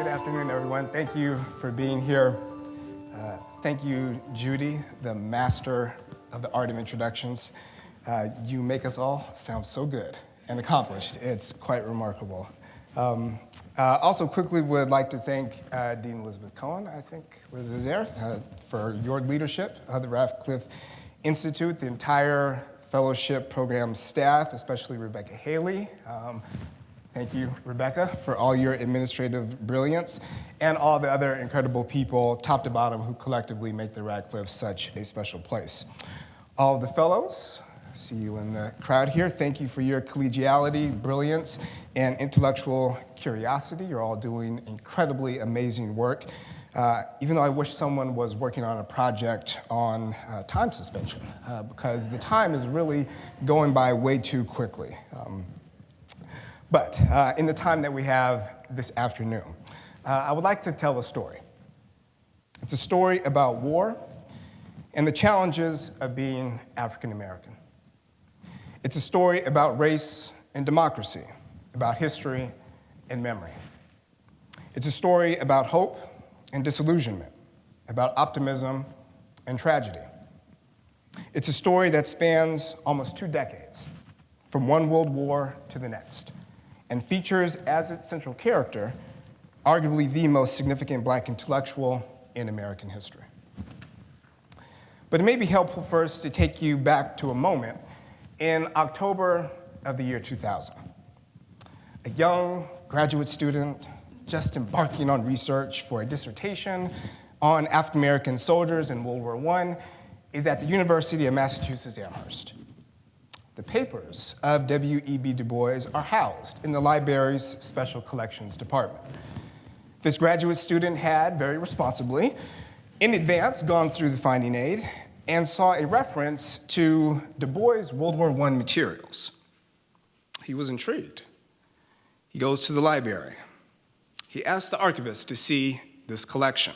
Good afternoon, everyone. Thank you for being here. Thank you, Judy, the master of the art of introductions. You make us all sound so good and accomplished. It's quite remarkable. Also, quickly would like to thank Dean Elizabeth Cohen, I think Liz is there, for your leadership of the Radcliffe Institute, the entire fellowship program staff, especially Rebecca Haley. Thank you, Rebecca, for all your administrative brilliance, and all the other incredible people, top to bottom, who collectively make the Radcliffe such a special place. All of the fellows, I see you in the crowd here, thank you for your collegiality, brilliance, and intellectual curiosity. You're all doing incredibly amazing work, even though I wish someone was working on a project on time suspension, because the time is really going by way too quickly. But in the time that we have this afternoon, I would like to tell a story. It's a story about war and the challenges of being African American. It's a story about race and democracy, about history and memory. It's a story about hope and disillusionment, about optimism and tragedy. It's a story that spans almost 2 decades, from one world war to the next, and features as its central character arguably the most significant Black intellectual in American history. But it may be helpful first to take you back to a moment in October of the year 2000. A young graduate student just embarking on research for a dissertation on African American soldiers in World War I is at the University of Massachusetts Amherst. The papers of W.E.B. Du Bois are housed in the library's Special Collections Department. This graduate student had, very responsibly, in advance gone through the finding aid and saw a reference to Du Bois' World War I materials. He was intrigued. He goes to the library. He asks the archivist to see this collection.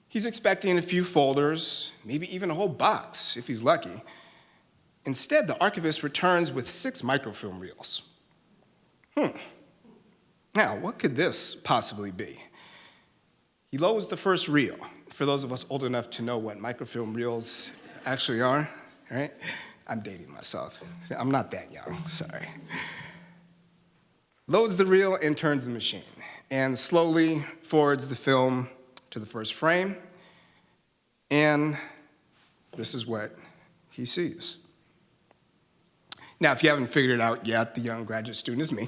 He's expecting a few folders, maybe even a whole box if he's lucky. Instead, the archivist returns with 6 microfilm reels. Now, what could this possibly be? He loads the first reel. For those of us old enough to know what microfilm reels actually are, right? I'm dating myself. I'm not that young, sorry. Loads the reel and turns the machine, and slowly forwards the film to the first frame, and this is what he sees. Now, if you haven't figured it out yet, the young graduate student is me.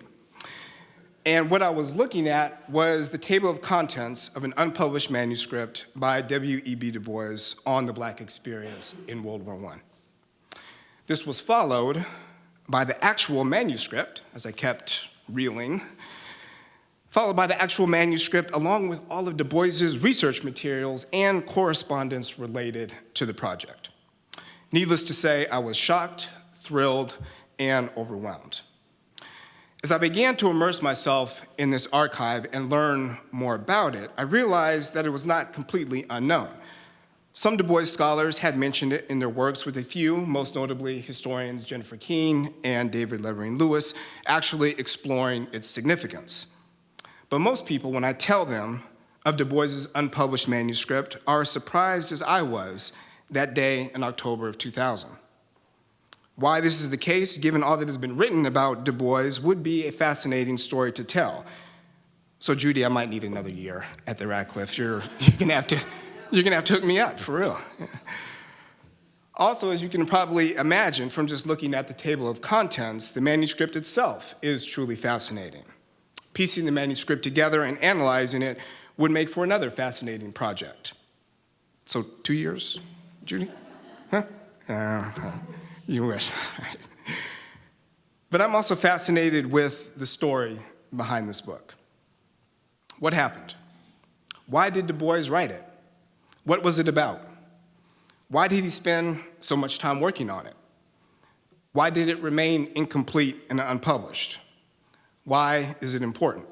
And what I was looking at was the table of contents of an unpublished manuscript by W.E.B. Du Bois on the Black experience in World War I. This was followed by the actual manuscript, as I kept reeling, followed by the actual manuscript along with all of Du Bois's research materials and correspondence related to the project. Needless to say, I was shocked, thrilled, and overwhelmed. As I began to immerse myself in this archive and learn more about it, I realized that it was not completely unknown. Some Du Bois scholars had mentioned it in their works, with a few, most notably historians Jennifer Keene and David Levering Lewis, actually exploring its significance. But most people, when I tell them of Du Bois's unpublished manuscript, are as surprised as I was that day in October of 2000. Why this is the case, given all that has been written about Du Bois, would be a fascinating story to tell. So Judy, I might need another year at the Radcliffe. You're gonna have to hook me up, for real. Also, as you can probably imagine from just looking at the table of contents, the manuscript itself is truly fascinating. Piecing the manuscript together and analyzing it would make for another fascinating project. So 2 years, Judy? Huh? You wish. But I'm also fascinated with the story behind this book. What happened? Why did Du Bois write it? What was it about? Why did he spend so much time working on it? Why did it remain incomplete and unpublished? Why is it important?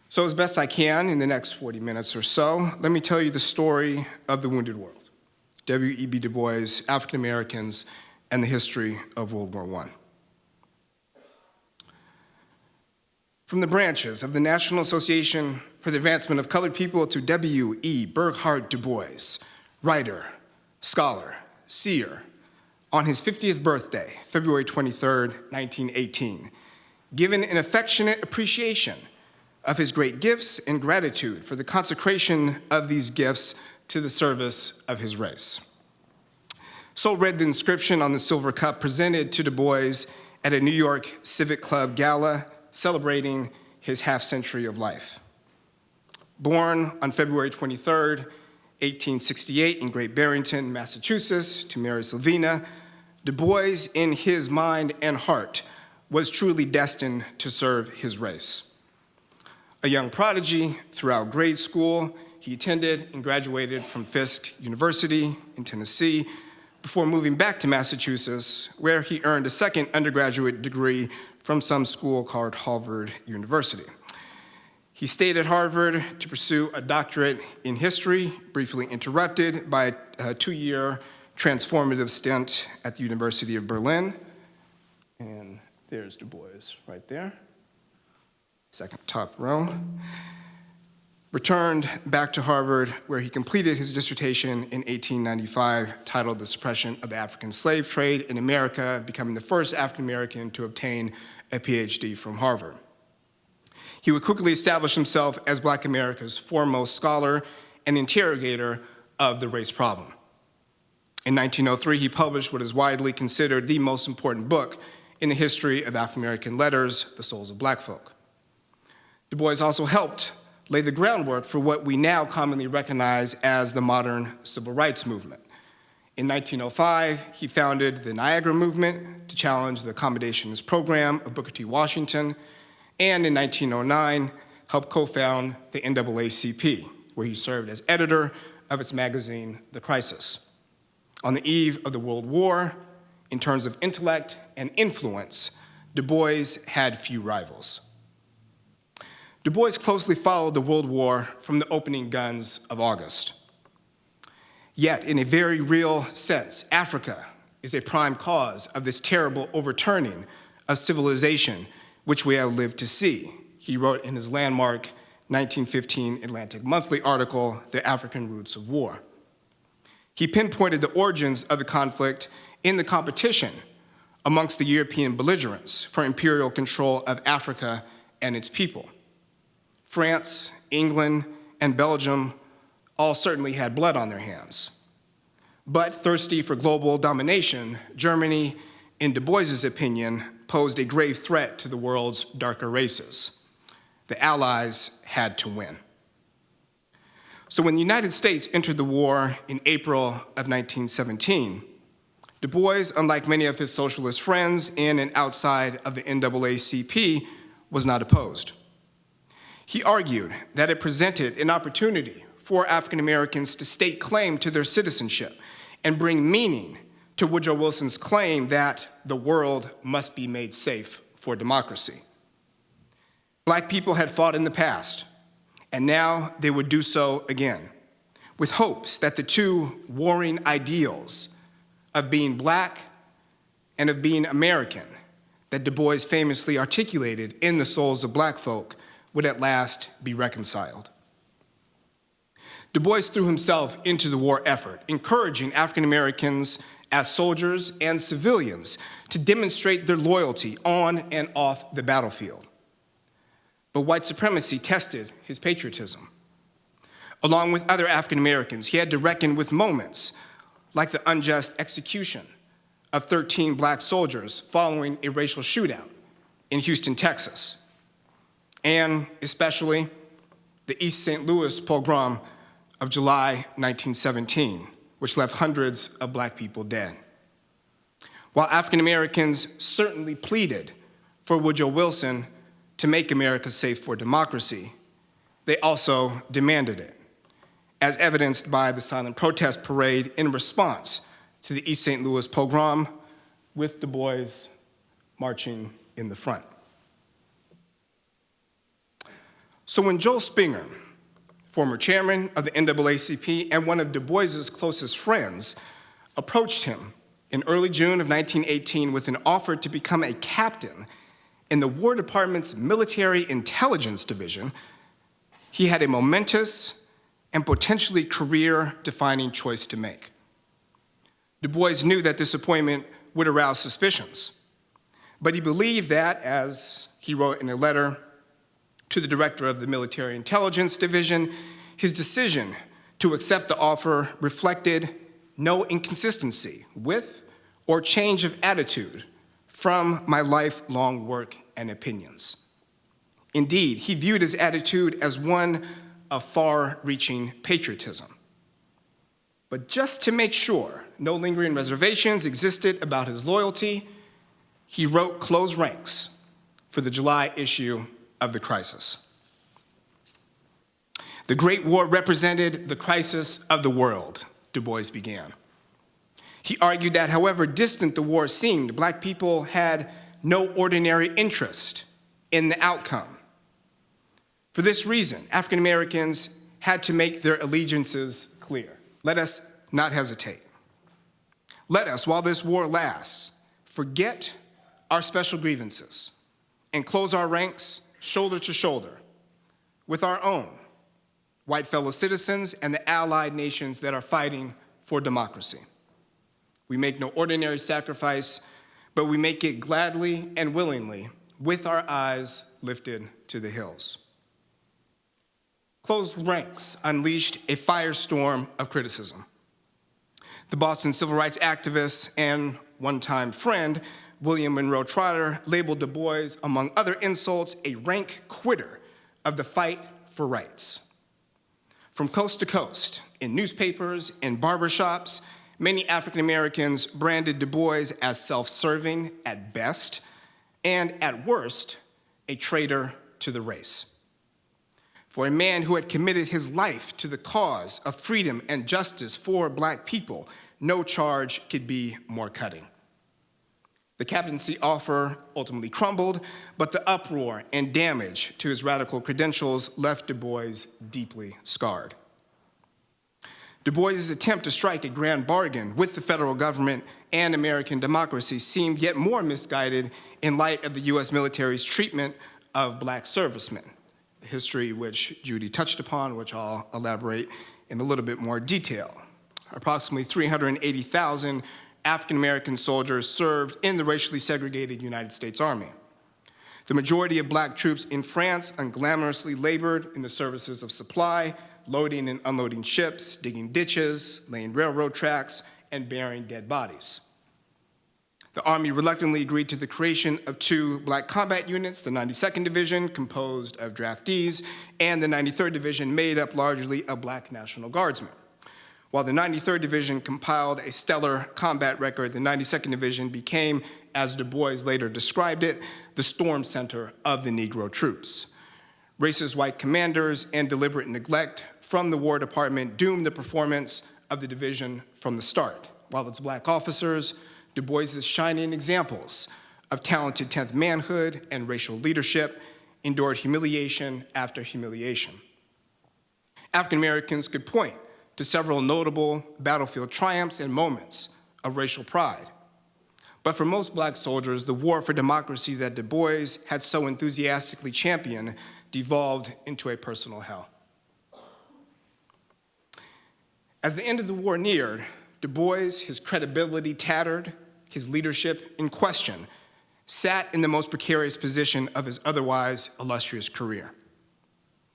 So as best I can in the next 40 minutes or so, let me tell you the story of the Wounded World, W.E.B. Du Bois, African Americans, and the history of World War I. From the branches of the National Association for the Advancement of Colored People to W.E.B. Du Bois, writer, scholar, seer, on his 50th birthday, February 23rd, 1918, given an affectionate appreciation of his great gifts and gratitude for the consecration of these gifts to the service of his race. So read the inscription on the silver cup presented to Du Bois at a New York Civic Club gala celebrating his half-century of life. Born on February 23rd, 1868 in Great Barrington, Massachusetts, to Mary Sylvina, Du Bois, in his mind and heart, was truly destined to serve his race. A young prodigy throughout grade school, he attended and graduated from Fisk University in Tennessee before moving back to Massachusetts, where he earned a second undergraduate degree from some school called Harvard University. He stayed at Harvard to pursue a doctorate in history, briefly interrupted by a 2-year transformative stint at the University of Berlin. And there's Du Bois right there, second top row. Returned back to Harvard, where he completed his dissertation in 1895, titled The Suppression of the African Slave Trade in America, becoming the first African American to obtain a PhD from Harvard. He would quickly establish himself as Black America's foremost scholar and interrogator of the race problem. In 1903, he published what is widely considered the most important book in the history of African American letters, The Souls of Black Folk. Du Bois also helped lay the groundwork for what we now commonly recognize as the modern civil rights movement. In 1905, he founded the Niagara Movement to challenge the accommodationist program of Booker T. Washington, and in 1909, helped co-found the NAACP, where he served as editor of its magazine, The Crisis. On the eve of the World War, in terms of intellect and influence, Du Bois had few rivals. Du Bois closely followed the World War from the opening guns of August. Yet, in a very real sense, Africa is a prime cause of this terrible overturning of civilization which we have lived to see, he wrote in his landmark 1915 Atlantic Monthly article, The African Roots of War. He pinpointed the origins of the conflict in the competition amongst the European belligerents for imperial control of Africa and its people. France, England, and Belgium all certainly had blood on their hands. But thirsty for global domination, Germany, in Du Bois's opinion, posed a grave threat to the world's darker races. The Allies had to win. So when the United States entered the war in April of 1917, Du Bois, unlike many of his socialist friends in and outside of the NAACP, was not opposed. He argued that it presented an opportunity for African Americans to stake claim to their citizenship and bring meaning to Woodrow Wilson's claim that the world must be made safe for democracy. Black people had fought in the past, and now they would do so again, with hopes that the two warring ideals of being Black and of being American that Du Bois famously articulated in The Souls of Black Folk would at last be reconciled. Du Bois threw himself into the war effort, encouraging African Americans as soldiers and civilians to demonstrate their loyalty on and off the battlefield. But white supremacy tested his patriotism. Along with other African Americans, he had to reckon with moments like the unjust execution of 13 Black soldiers following a racial shootout in Houston, Texas, and especially the East St. Louis pogrom of July 1917, which left hundreds of Black people dead. While African Americans certainly pleaded for Woodrow Wilson to make America safe for democracy, they also demanded it, as evidenced by the silent protest parade in response to the East St. Louis pogrom, with Du Bois marching in the front. So when Joel Spinger, former chairman of the NAACP and one of Du Bois's closest friends, approached him in early June of 1918 with an offer to become a captain in the War Department's Military Intelligence Division, he had a momentous and potentially career-defining choice to make. Du Bois knew that this appointment would arouse suspicions, but he believed that, as he wrote in a letter to the director of the Military Intelligence Division, his decision to accept the offer reflected no inconsistency with or change of attitude from my lifelong work and opinions. Indeed, he viewed his attitude as one of far-reaching patriotism. But just to make sure no lingering reservations existed about his loyalty, he wrote close ranks for the July issue of the Crisis. The Great War represented the crisis of the world, Du Bois began. He argued that however distant the war seemed, Black people had no ordinary interest in the outcome. For this reason, African Americans had to make their allegiances clear. Let us not hesitate. Let us, while this war lasts, forget our special grievances and close our ranks shoulder to shoulder with our own white fellow citizens and the allied nations that are fighting for democracy. We make no ordinary sacrifice, but we make it gladly and willingly with our eyes lifted to the hills. Closed ranks unleashed a firestorm of criticism. The Boston civil rights activist and one-time friend, William Monroe Trotter, labeled Du Bois, among other insults, a rank quitter of the fight for rights. From coast to coast, in newspapers, in barbershops, many African Americans branded Du Bois as self-serving at best, and at worst, a traitor to the race. For a man who had committed his life to the cause of freedom and justice for Black people, no charge could be more cutting. The captaincy offer ultimately crumbled, but the uproar and damage to his radical credentials left Du Bois deeply scarred. Du Bois' attempt to strike a grand bargain with the federal government and American democracy seemed yet more misguided in light of the U.S. military's treatment of Black servicemen, a history which Judy touched upon, which I'll elaborate in a little bit more detail. Approximately 380,000 African-American soldiers served in the racially segregated United States Army. The majority of Black troops in France unglamorously labored in the services of supply, loading and unloading ships, digging ditches, laying railroad tracks, and burying dead bodies. The Army reluctantly agreed to the creation of two Black combat units, the 92nd Division, composed of draftees, and the 93rd Division, made up largely of Black National Guardsmen. While the 93rd Division compiled a stellar combat record, the 92nd Division became, as Du Bois later described it, the storm center of the Negro troops. Racist white commanders and deliberate neglect from the War Department doomed the performance of the division from the start, while its Black officers, Du Bois' shining examples of talented 10th manhood and racial leadership, endured humiliation after humiliation. African Americans could point to several notable battlefield triumphs and moments of racial pride. But for most Black soldiers, the war for democracy that Du Bois had so enthusiastically championed devolved into a personal hell. As the end of the war neared, Du Bois, his credibility tattered, his leadership in question, sat in the most precarious position of his otherwise illustrious career.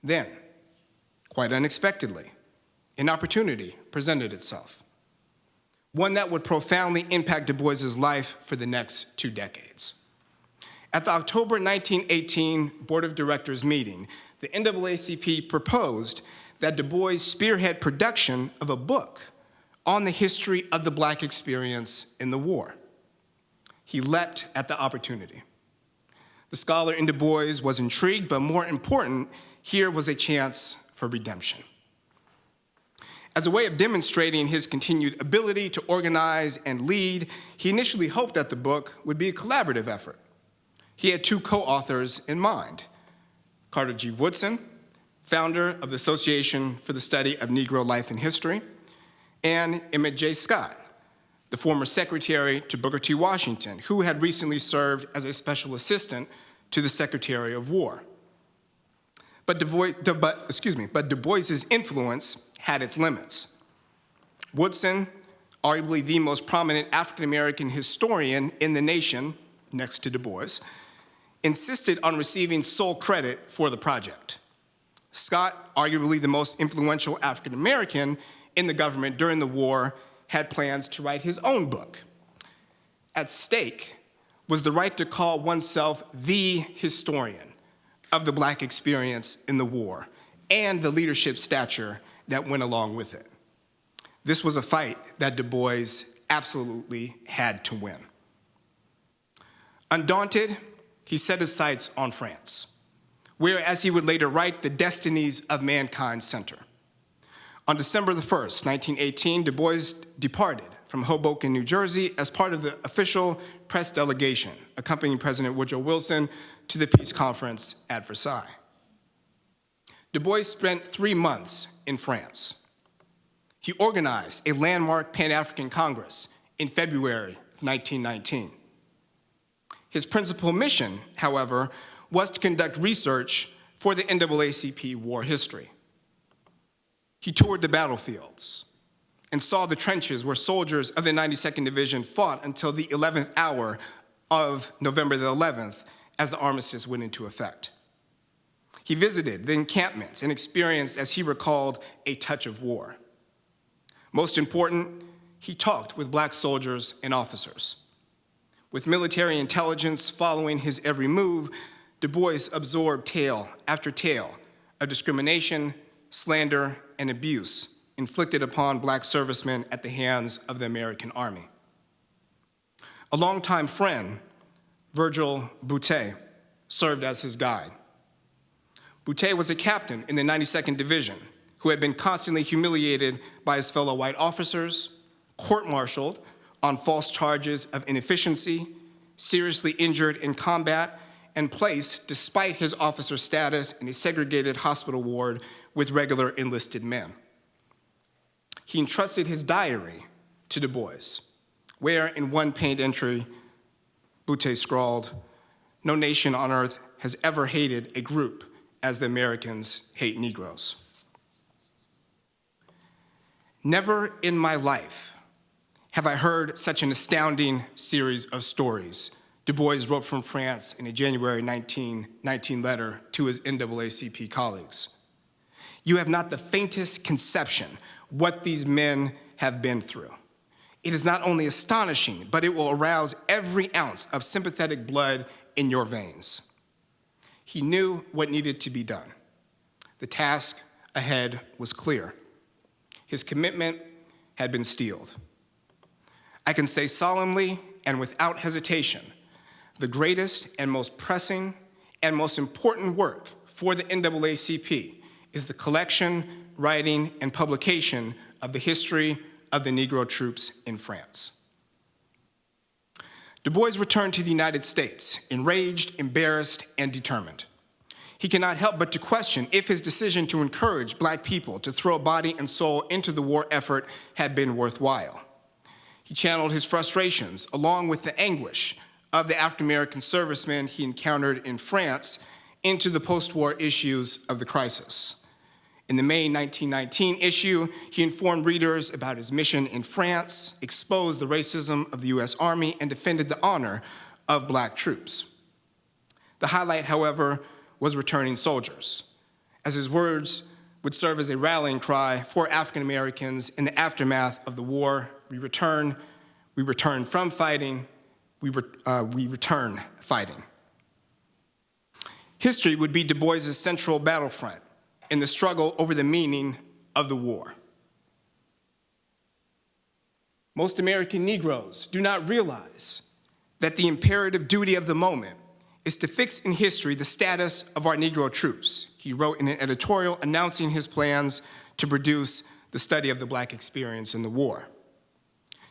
Then, quite unexpectedly, an opportunity presented itself, one that would profoundly impact Du Bois' life for the next 2 decades. At the October 1918 Board of Directors meeting, the NAACP proposed that Du Bois spearhead production of a book on the history of the Black experience in the war. He leapt at the opportunity. The scholar in Du Bois was intrigued, but more important, here was a chance for redemption. As a way of demonstrating his continued ability to organize and lead, he initially hoped that the book would be a collaborative effort. He had 2 co-authors in mind: Carter G. Woodson, founder of the Association for the Study of Negro Life and History, and Emmett J. Scott, the former secretary to Booker T. Washington, who had recently served as a special assistant to the Secretary of War. But Du Bois's influence had its limits. Woodson, arguably the most prominent African-American historian in the nation, next to Du Bois, insisted on receiving sole credit for the project. Scott, arguably the most influential African-American in the government during the war, had plans to write his own book. At stake was the right to call oneself the historian of the Black experience in the war and the leadership stature that went along with it. This was a fight that Du Bois absolutely had to win. Undaunted, he set his sights on France, where, as he would later write, the destinies of mankind center. On December the 1st, 1918, Du Bois departed from Hoboken, New Jersey, as part of the official press delegation accompanying President Woodrow Wilson to the peace conference at Versailles. Du Bois spent 3 months in France. He organized a landmark Pan-African Congress in February of 1919. His principal mission, however, was to conduct research for the NAACP war history. He toured the battlefields and saw the trenches where soldiers of the 92nd Division fought until the 11th hour of November the 11th as the armistice went into effect. He visited the encampments and experienced, as he recalled, a touch of war. Most important, he talked with Black soldiers and officers. With military intelligence following his every move, Du Bois absorbed tale after tale of discrimination, slander, and abuse inflicted upon Black servicemen at the hands of the American Army. A longtime friend, Virgil Boutte, served as his guide. Boutte was a captain in the 92nd Division who had been constantly humiliated by his fellow white officers, court-martialed on false charges of inefficiency, seriously injured in combat, and placed, despite his officer status, in a segregated hospital ward with regular enlisted men. He entrusted his diary to Du Bois, where in one pained entry, Boutte scrawled, "No nation on earth has ever hated a group as the Americans hate Negroes." Never in my life have I heard such an astounding series of stories, Du Bois wrote from France in a January 1919 letter to his NAACP colleagues. You have not the faintest conception what these men have been through. It is not only astonishing, but it will arouse every ounce of sympathetic blood in your veins. He knew what needed to be done. The task ahead was clear. His commitment had been steeled. I can say solemnly and without hesitation, the greatest and most pressing and most important work for the NAACP is the collection, writing, and publication of the history of the Negro troops in France. Du Bois returned to the United States, enraged, embarrassed, and determined. He cannot help but to question if his decision to encourage Black people to throw body and soul into the war effort had been worthwhile. He channeled his frustrations, along with the anguish of the African-American servicemen he encountered in France, into the post-war issues of the crisis. In the May 1919 issue, he informed readers about his mission in France, exposed the racism of the U.S. Army, and defended the honor of Black troops. The highlight, however, was returning soldiers, as his words would serve as a rallying cry for African Americans in the aftermath of the war. We return from fighting, we return fighting. History would be Du Bois's central battlefront in the struggle over the meaning of the war. Most American Negroes do not realize that the imperative duty of the moment is to fix in history the status of our Negro troops, he wrote in an editorial announcing his plans to produce the study of the Black experience in the war.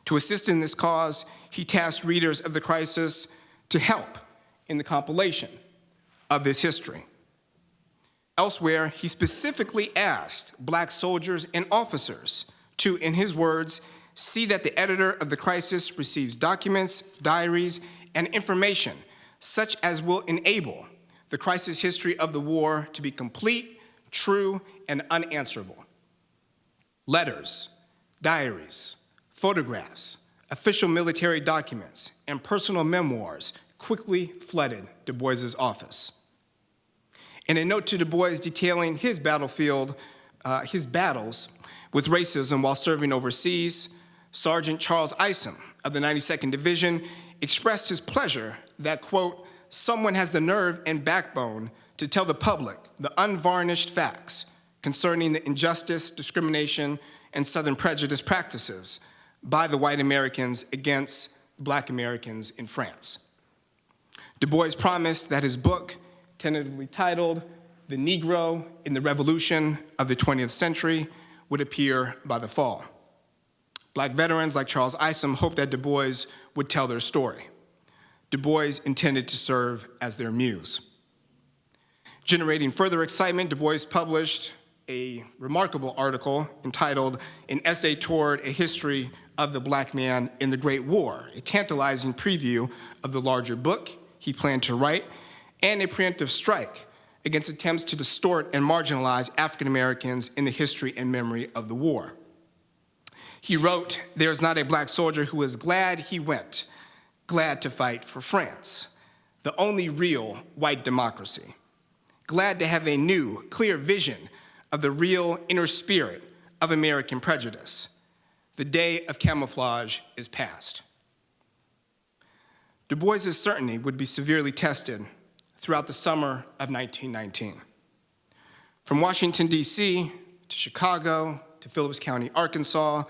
To assist in this cause, he tasked readers of the crisis to help in the compilation of this history. Elsewhere, he specifically asked Black soldiers and officers to, in his words, see that the editor of the crisis receives documents, diaries, and information such as will enable the crisis history of the war to be complete, true, and unanswerable. Letters, diaries, photographs, official military documents, and personal memoirs quickly flooded Du Bois's office. In a note to Du Bois detailing his battles with racism while serving overseas, Sergeant Charles Isom of the 92nd Division expressed his pleasure that, quote, someone has the nerve and backbone to tell the public the unvarnished facts concerning the injustice, discrimination, and Southern prejudice practices by the white Americans against Black Americans in France. Du Bois promised that his book, tentatively titled The Negro in the Revolution of the 20th Century, would appear by the fall. Black veterans like Charles Isom hoped that Du Bois would tell their story. Du Bois intended to serve as their muse. Generating further excitement, Du Bois published a remarkable article entitled An Essay Toward a History of the Black Man in the Great War, a tantalizing preview of the larger book he planned to write, and a preemptive strike against attempts to distort and marginalize African Americans in the history and memory of the war. He wrote, "There's not a Black soldier who is glad he went, glad to fight for France, the only real white democracy, glad to have a new, clear vision of the real inner spirit of American prejudice. The day of camouflage is past." Du Bois's certainty would be severely tested throughout the summer of 1919. From Washington, D.C., to Chicago, to Phillips County, Arkansas,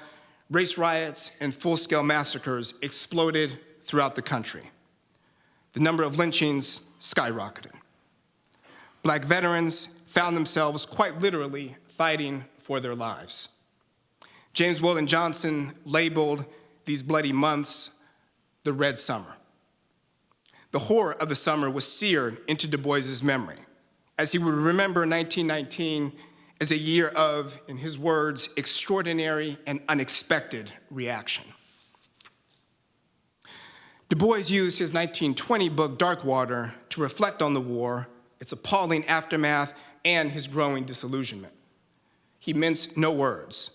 race riots and full-scale massacres exploded throughout the country. The number of lynchings skyrocketed. Black veterans found themselves quite literally fighting for their lives. James Weldon Johnson labeled these bloody months the Red Summer. The horror of the summer was seared into Du Bois's memory, as he would remember 1919 as a year of, in his words, extraordinary and unexpected reaction. Du Bois used his 1920 book, Dark Water, to reflect on the war, its appalling aftermath, and his growing disillusionment. He minced no words.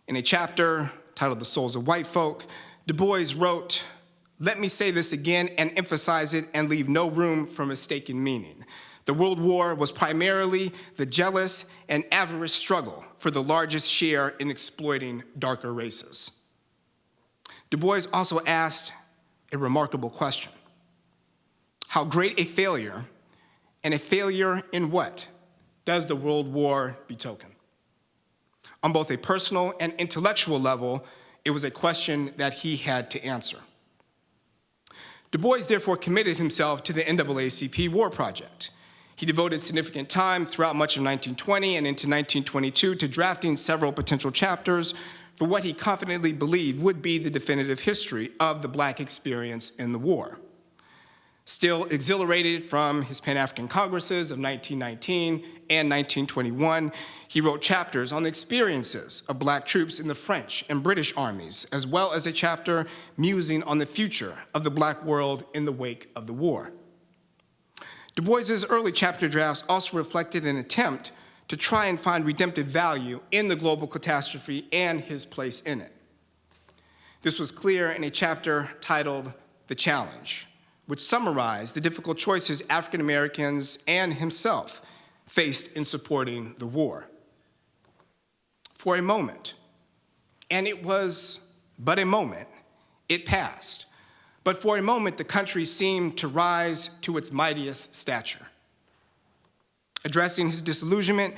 In a chapter titled The Souls of White Folk, Du Bois wrote, "Let me say this again and emphasize it and leave no room for mistaken meaning. The World War was primarily the jealous and avaricious struggle for the largest share in exploiting darker races." Du Bois also asked a remarkable question. How great a failure, and a failure in what, does the World War betoken? On both a personal and intellectual level, it was a question that he had to answer. Du Bois therefore committed himself to the NAACP War Project. He devoted significant time throughout much of 1920 and into 1922 to drafting several potential chapters for what he confidently believed would be the definitive history of the Black experience in the war. Still exhilarated from his Pan-African Congresses of 1919 and 1921, he wrote chapters on the experiences of Black troops in the French and British armies, as well as a chapter musing on the future of the Black world in the wake of the war. Du Bois's early chapter drafts also reflected an attempt to try and find redemptive value in the global catastrophe and his place in it. This was clear in a chapter titled The Challenge, which summarized the difficult choices African Americans and himself faced in supporting the war. For a moment, and it was but a moment, it passed. But for a moment, the country seemed to rise to its mightiest stature. Addressing his disillusionment,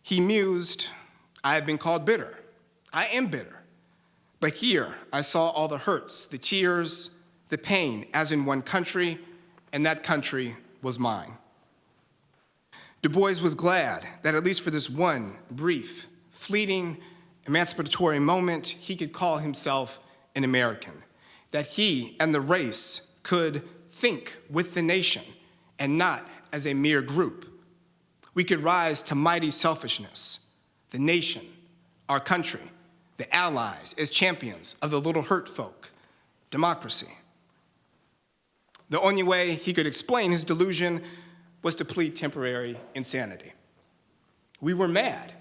he mused, "I have been called bitter. I am bitter. But here I saw all the hurts, the tears, the pain, as in one country, and that country was mine." Du Bois was glad that at least for this one brief, fleeting, emancipatory moment, he could call himself an American, that he and the race could think with the nation and not as a mere group. We could rise to mighty selfishness, the nation, our country, the allies as champions of the little hurt folk, democracy. The only way he could explain his delusion was to plead temporary insanity. We were mad.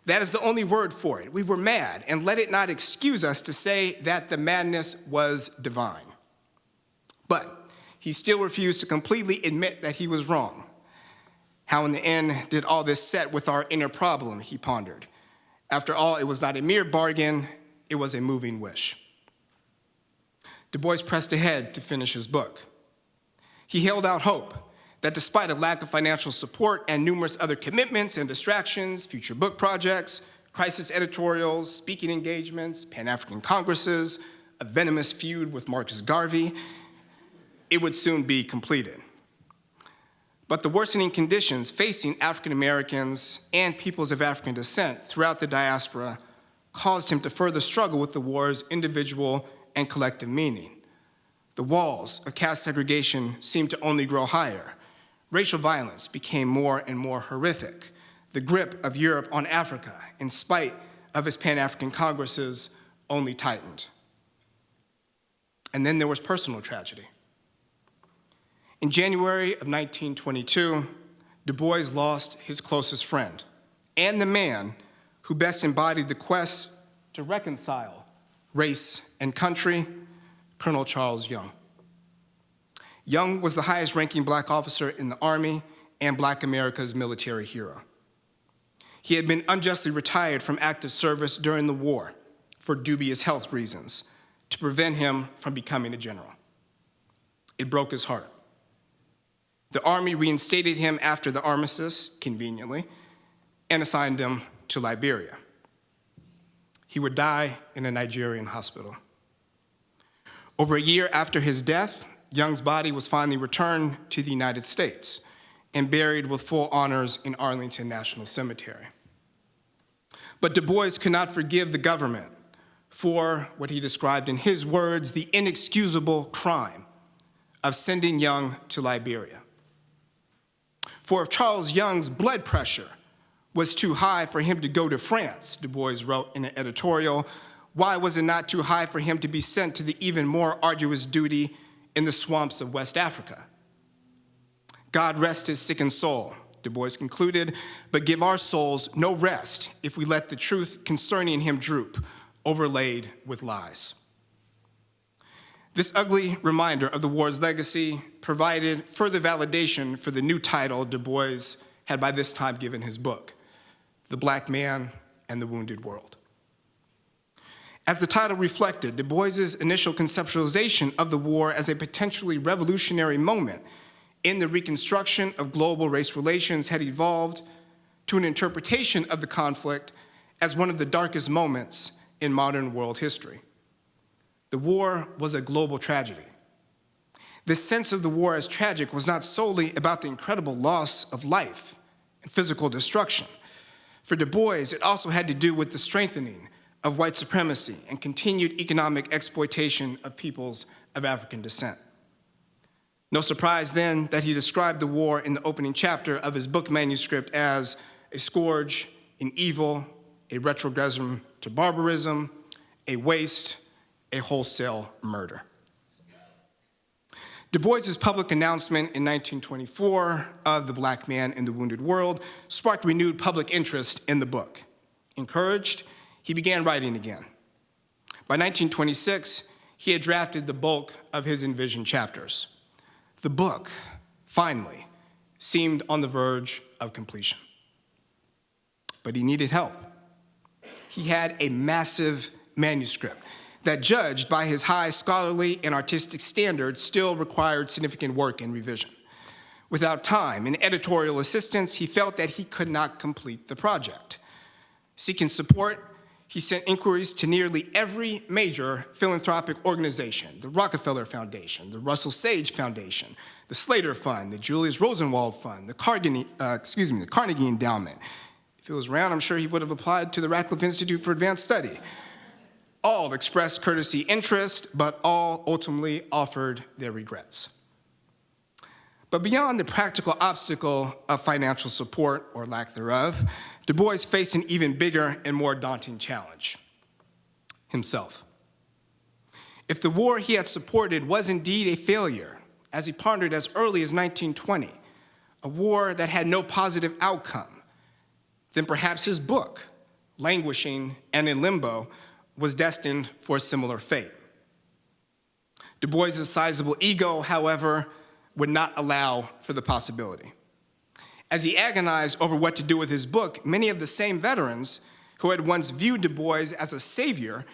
That is the only word for it. We were mad, and let it not excuse us to say that the madness was divine. But he still refused to completely admit that he was wrong. How in the end did all this set with our inner problem, he pondered. After all, it was not a mere bargain, it was a moving wish. Du Bois pressed ahead to finish his book. He held out hope that despite a lack of financial support and numerous other commitments and distractions, future book projects, crisis editorials, speaking engagements, Pan-African congresses, a venomous feud with Marcus Garvey, it would soon be completed. But the worsening conditions facing African Americans and peoples of African descent throughout the diaspora caused him to further struggle with the war's individual and collective meaning. The walls of caste segregation seemed to only grow higher. Racial violence became more and more horrific. The grip of Europe on Africa, in spite of its Pan-African congresses, only tightened. And then there was personal tragedy. In January of 1922, Du Bois lost his closest friend and the man who best embodied the quest to reconcile race and country, Colonel Charles Young. Young was the highest-ranking black officer in the Army and Black America's military hero. He had been unjustly retired from active service during the war for dubious health reasons to prevent him from becoming a general. It broke his heart. The Army reinstated him after the armistice, conveniently, and assigned him to Liberia. He would die in a Nigerian hospital. Over a year after his death, Young's body was finally returned to the United States and buried with full honors in Arlington National Cemetery. But Du Bois could not forgive the government for what he described in his words, the inexcusable crime of sending Young to Liberia. For if Charles Young's blood pressure was too high for him to go to France, Du Bois wrote in an editorial, why was it not too high for him to be sent to the even more arduous duty in the swamps of West Africa? God rest his sickened soul, Du Bois concluded, but give our souls no rest if we let the truth concerning him droop, overlaid with lies. This ugly reminder of the war's legacy provided further validation for the new title Du Bois had by this time given his book, The Black Man and the Wounded World. As the title reflected, Du Bois's initial conceptualization of the war as a potentially revolutionary moment in the reconstruction of global race relations had evolved to an interpretation of the conflict as one of the darkest moments in modern world history. The war was a global tragedy. The sense of the war as tragic was not solely about the incredible loss of life and physical destruction. For Du Bois, it also had to do with the strengthening of white supremacy and continued economic exploitation of peoples of African descent. No surprise then that he described the war in the opening chapter of his book manuscript as a scourge, an evil, a retrogression to barbarism, a waste, a wholesale murder. Du Bois's public announcement in 1924 of The Black Man and the Wounded World sparked renewed public interest in the book. Encouraged, he began writing again. By 1926, he had drafted the bulk of his envisioned chapters. The book, finally, seemed on the verge of completion. But he needed help. He had a massive manuscript that, judged by his high scholarly and artistic standards, still required significant work and revision. Without time and editorial assistance, he felt that he could not complete the project. Seeking support, he sent inquiries to nearly every major philanthropic organization, the Rockefeller Foundation, the Russell Sage Foundation, the Slater Fund, the Julius Rosenwald Fund, the Carnegie Endowment. If he was around, I'm sure he would have applied to the Radcliffe Institute for Advanced Study. All expressed courtesy interest, but all ultimately offered their regrets. But beyond the practical obstacle of financial support, or lack thereof, Du Bois faced an even bigger and more daunting challenge: himself. If the war he had supported was indeed a failure, as he pondered as early as 1920, a war that had no positive outcome, then perhaps his book, languishing and in limbo, was destined for a similar fate. Du Bois's sizable ego, however, would not allow for the possibility. As he agonized over what to do with his book, many of the same veterans who had once viewed Du Bois as a savior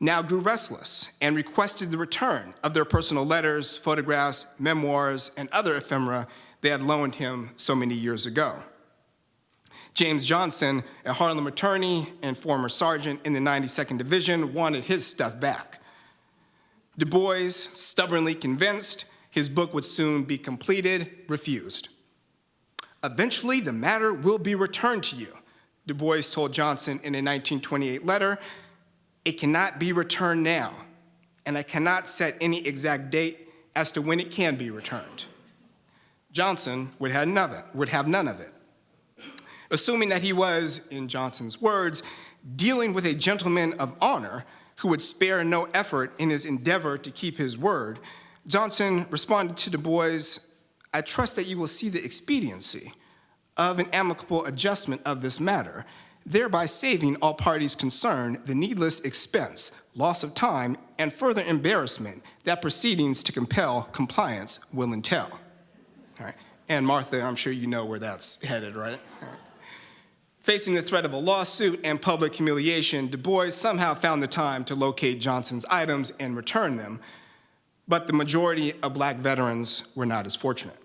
now grew restless and requested the return of their personal letters, photographs, memoirs, and other ephemera they had loaned him so many years ago. James Johnson, a Harlem attorney and former sergeant in the 92nd Division, wanted his stuff back. Du Bois, stubbornly convinced his book would soon be completed, refused. "Eventually, the matter will be returned to you," Du Bois told Johnson in a 1928 letter. "It cannot be returned now, and I cannot set any exact date as to when it can be returned." Johnson would have none of it. Assuming that he was, in Johnson's words, dealing with a gentleman of honor who would spare no effort in his endeavor to keep his word, Johnson responded to Du Bois, "I trust that you will see the expediency of an amicable adjustment of this matter, thereby saving all parties concerned the needless expense, loss of time, and further embarrassment that proceedings to compel compliance will entail." All right. And Martha, I'm sure you know where that's headed, right? All right. Facing the threat of a lawsuit and public humiliation, Du Bois somehow found the time to locate Johnson's items and return them, but the majority of black veterans were not as fortunate.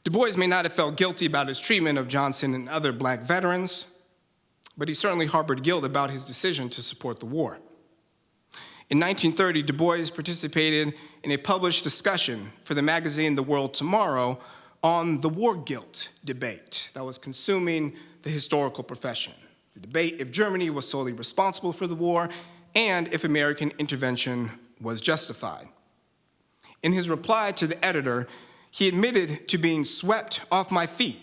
Du Bois may not have felt guilty about his treatment of Johnson and other black veterans, but he certainly harbored guilt about his decision to support the war. In 1930, Du Bois participated in a published discussion for the magazine The World Tomorrow on the war guilt debate that was consuming the historical profession. The debate if Germany was solely responsible for the war and if American intervention was justified. In his reply to the editor, he admitted to being swept off my feet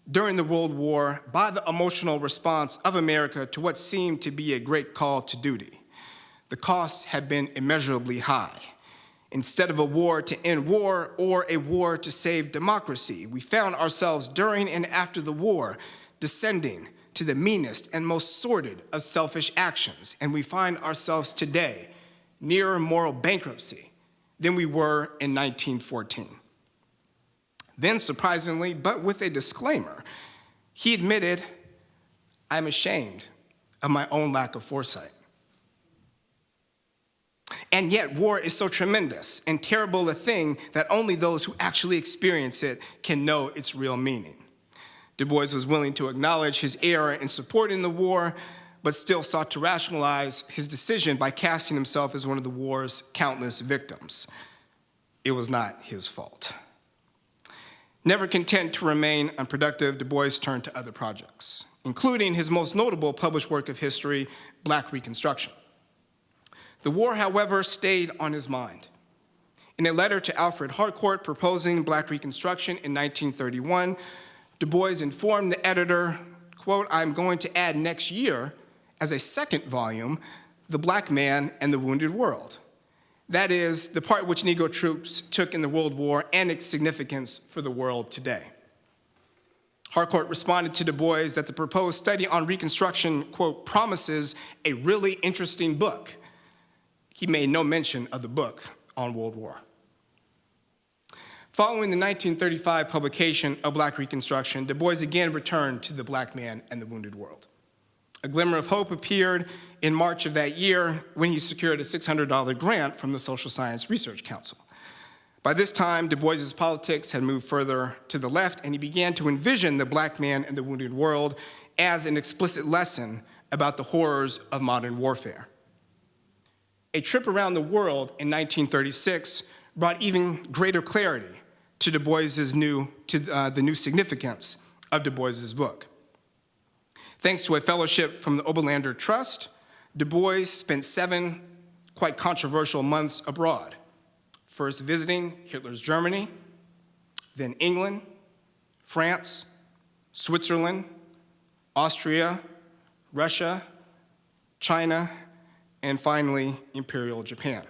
during the World War by the emotional response of America to what seemed to be a great call to duty. The costs had been immeasurably high. Instead of a war to end war or a war to save democracy, we found ourselves during and after the war descending to the meanest and most sordid of selfish actions, and we find ourselves today nearer moral bankruptcy than we were in 1914. Then, surprisingly, but with a disclaimer, he admitted, "I'm ashamed of my own lack of foresight." And yet, war is so tremendous and terrible a thing that only those who actually experience it can know its real meaning. Du Bois was willing to acknowledge his error in supporting the war, but still sought to rationalize his decision by casting himself as one of the war's countless victims. It was not his fault. Never content to remain unproductive, Du Bois turned to other projects, including his most notable published work of history, Black Reconstruction. The war, however, stayed on his mind. In a letter to Alfred Harcourt proposing Black Reconstruction in 1931, Du Bois informed the editor, quote, "I'm going to add next year, as a second volume, The Black Man and the Wounded World. That is, the part which Negro troops took in the World War and its significance for the world today." Harcourt responded to Du Bois that the proposed study on Reconstruction, quote, "promises a really interesting book." He made no mention of the book on World War. Following the 1935 publication of Black Reconstruction, Du Bois again returned to The Black Man and the Wounded World. A glimmer of hope appeared in March of that year when he secured a $600 grant from the Social Science Research Council. By this time, Du Bois's politics had moved further to the left, and he began to envision The Black Man and the Wounded World as an explicit lesson about the horrors of modern warfare. A trip around the world in 1936 brought even greater clarity to the new significance of Du Bois's book. Thanks to a fellowship from the Oberlander Trust, Du Bois spent 7 quite controversial months abroad, first visiting Hitler's Germany, then England, France, Switzerland, Austria, Russia, China, and finally, Imperial Japan.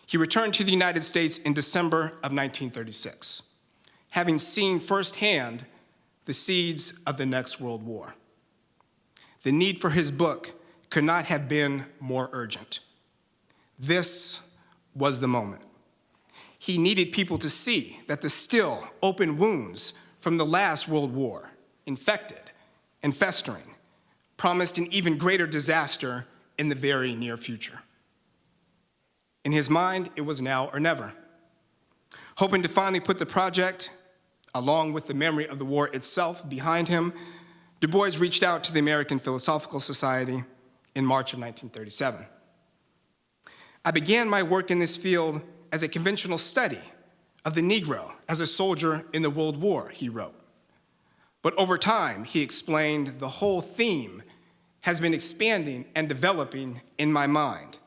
He returned to the United States in December of 1936. having seen firsthand the seeds of the next World War. The need for his book could not have been more urgent. This was the moment. He needed people to see that the still open wounds from the last World War, infected and festering, promised an even greater disaster in the very near future. In his mind, it was now or never. Hoping to finally put the project, along with the memory of the war itself, behind him, Du Bois reached out to the American Philosophical Society in March of 1937. I began my work in this field as a conventional study of the Negro as a soldier in the World War, he wrote. But over time, he explained, the whole theme has been expanding and developing in my mind,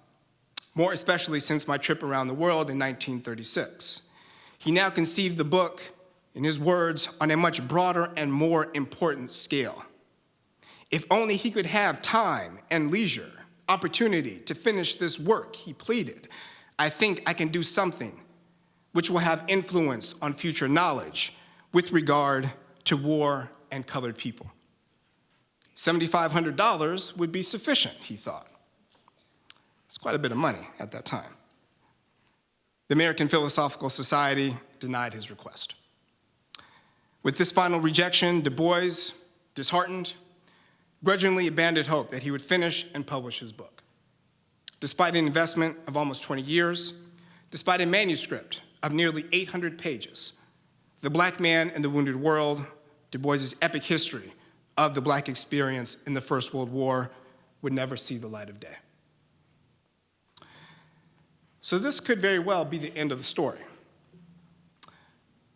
more especially since my trip around the world in 1936. He now conceived the book, in his words, on a much broader and more important scale. If only he could have time and leisure, opportunity to finish this work, he pleaded, I think I can do something which will have influence on future knowledge with regard to war and colored people. $7,500 would be sufficient, he thought. It's quite a bit of money at that time. The American Philosophical Society denied his request. With this final rejection, Du Bois, disheartened, grudgingly abandoned hope that he would finish and publish his book. Despite an investment of almost 20 years, despite a manuscript of nearly 800 pages, The Black Man and the Wounded World, Du Bois's epic history of the Black experience in the First World War, would never see the light of day. So this could very well be the end of the story.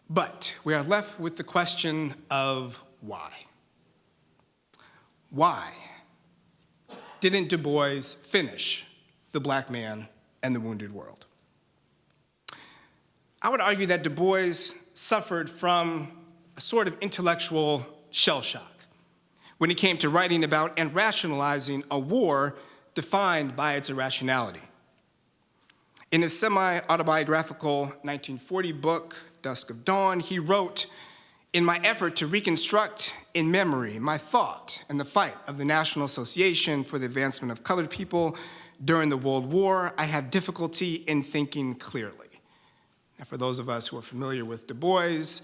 But we are left with the question of why. Why didn't Du Bois finish The Black Man and the Wounded World? I would argue that Du Bois suffered from a sort of intellectual shell shock when it came to writing about and rationalizing a war defined by its irrationality. In his semi-autobiographical 1940 book, Dusk of Dawn, he wrote, in my effort to reconstruct in memory my thought and the fight of the National Association for the Advancement of Colored People during the World War, I have difficulty in thinking clearly. Now, for those of us who are familiar with Du Bois,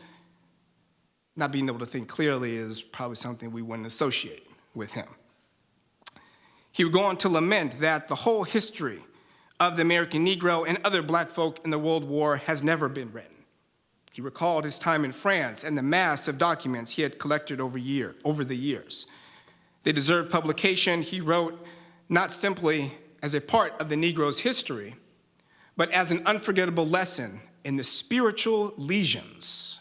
not being able to think clearly is probably something we wouldn't associate with him. He would go on to lament that the whole history of the American Negro and other Black folk in the World War has never been written. He recalled his time in France and the mass of documents he had collected over the years. They deserved publication, he wrote, not simply as a part of the Negro's history, but as an unforgettable lesson in the spiritual lesions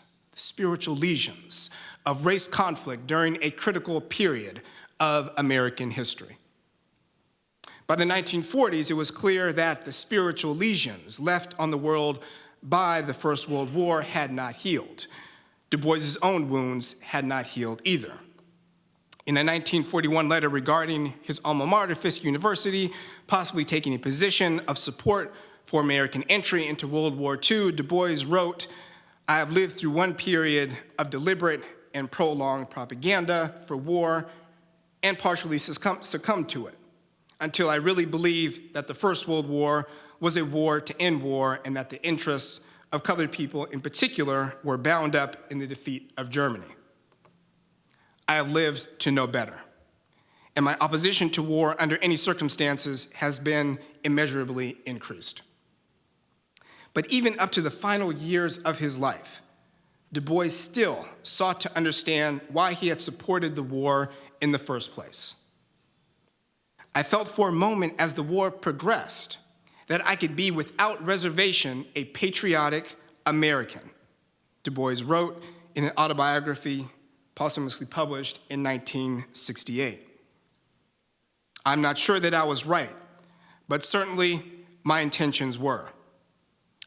of race conflict during a critical period of American history. By the 1940s, it was clear that the spiritual lesions left on the world by the First World War had not healed. Du Bois's own wounds had not healed either. In a 1941 letter regarding his alma mater, Fisk University, possibly taking a position of support for American entry into World War II, Du Bois wrote, I have lived through one period of deliberate and prolonged propaganda for war and partially succumbed to it until I really believed that the First World War was a war to end war and that the interests of colored people in particular were bound up in the defeat of Germany. I have lived to know better, and my opposition to war under any circumstances has been immeasurably increased. But even up to the final years of his life, Du Bois still sought to understand why he had supported the war in the first place. I felt for a moment as the war progressed that I could be without reservation a patriotic American, Du Bois wrote in an autobiography posthumously published in 1968. I'm not sure that I was right, but certainly my intentions were.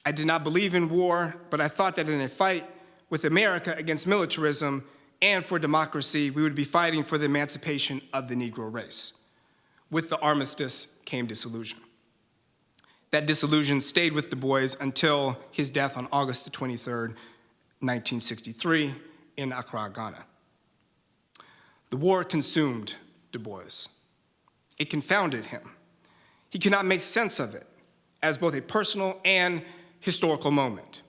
I did not believe in war, but I thought that in a fight with America against militarism and for democracy, we would be fighting for the emancipation of the Negro race. With the armistice came disillusion. That disillusion stayed with Du Bois until his death on August the 23rd, 1963, in Accra, Ghana. The war consumed Du Bois. It confounded him. He could not make sense of it as both a personal and historical moment.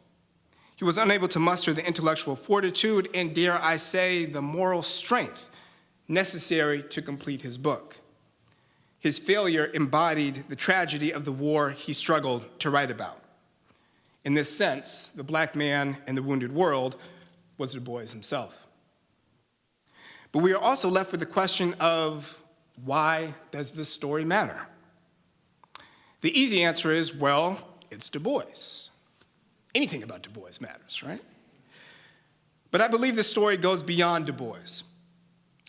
He was unable to muster the intellectual fortitude and, dare I say, the moral strength necessary to complete his book. His failure embodied the tragedy of the war he struggled to write about. In this sense, the black man in the wounded world was Du Bois himself. But we are also left with the question of, why does this story matter? The easy answer is, well, it's Du Bois. Anything about Du Bois matters, right? But I believe the story goes beyond Du Bois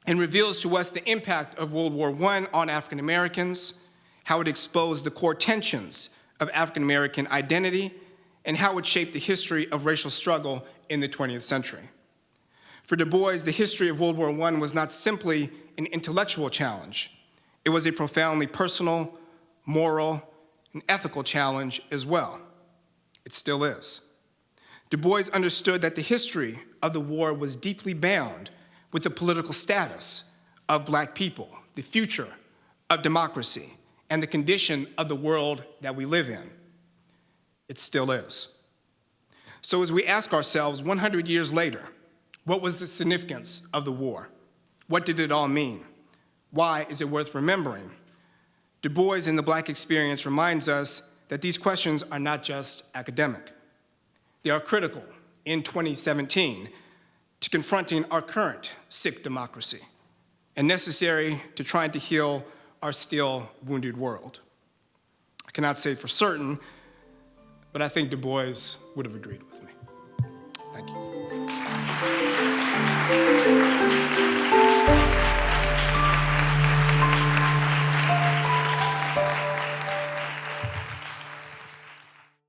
and reveals to us the impact of World War I on African Americans, how it exposed the core tensions of African American identity, and how it shaped the history of racial struggle in the 20th century. For Du Bois, the history of World War I was not simply an intellectual challenge. It was a profoundly personal, moral, and ethical challenge as well. It still is. Du Bois understood that the history of the war was deeply bound with the political status of black people, the future of democracy, and the condition of the world that we live in. It still is. So as we ask ourselves 100 years later, what was the significance of the war? What did it all mean? Why is it worth remembering? Du Bois in the Black experience reminds us that these questions are not just academic. They are critical in 2017 to confronting our current sick democracy and necessary to trying to heal our still wounded world. I cannot say for certain, but I think Du Bois would have agreed with me. Thank you.